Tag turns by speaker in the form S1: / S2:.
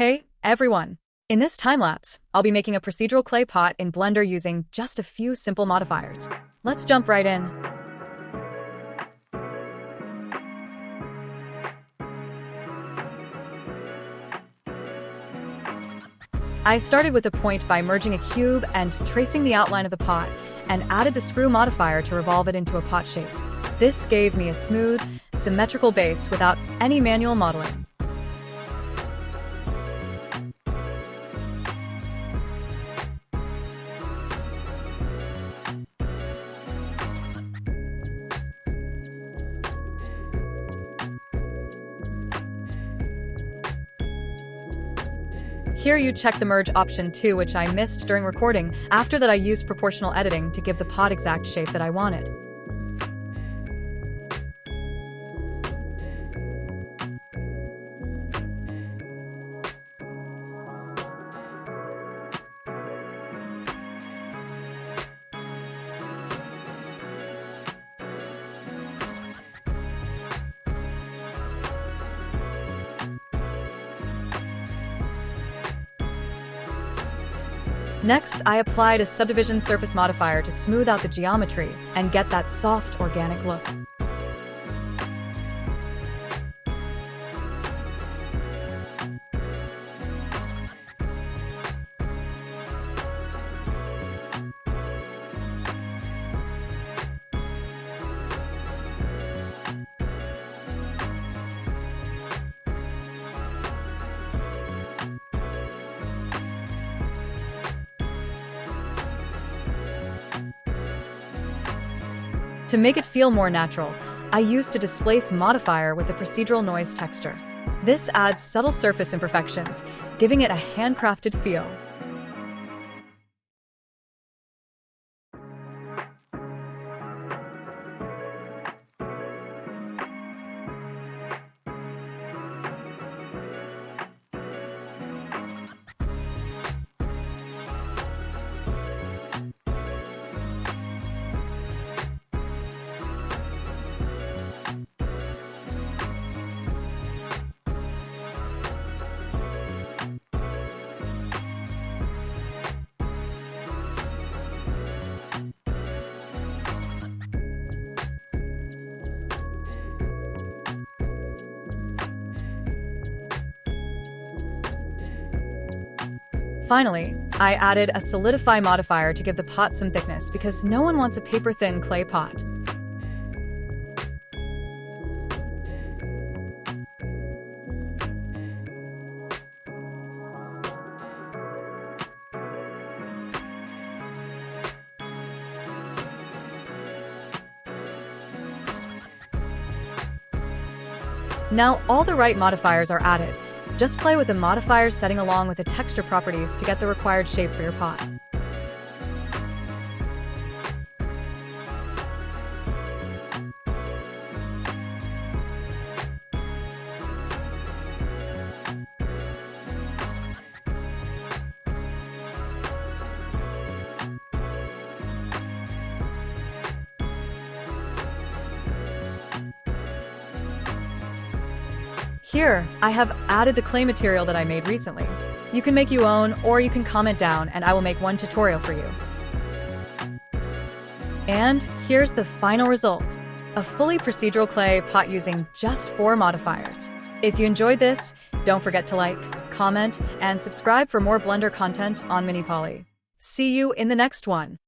S1: Hey, everyone! In this time-lapse, I'll be making a procedural clay pot in Blender using just a few simple modifiers. Let's jump right in. I started with a point by merging a cube and tracing the outline of the pot, and added the Screw Modifier to revolve it into a pot shape. This gave me a smooth, symmetrical base without any manual modeling. Here you check the merge option too, which I missed during recording. After that, I used proportional editing to give the pot exact shape that I wanted. Next, I applied a Subdivision surface modifier to smooth out the geometry and get that soft, organic look. To make it feel more natural, I used a Displace modifier with a procedural noise texture. This adds subtle surface imperfections, giving it a handcrafted feel. Finally, I added a Solidify modifier to give the pot some thickness because no one wants a paper-thin clay pot. Now all the right modifiers are added. Just play with the modifiers setting along with the texture properties to get the required shape for your pot. Here, I have added the clay material that I made recently. You can make your own, or you can comment down and I will make one tutorial for you. And here's the final result. A fully procedural clay pot using just 4 modifiers. If you enjoyed this, don't forget to like, comment, and subscribe for more Blender content on Mini Poly. See you in the next one.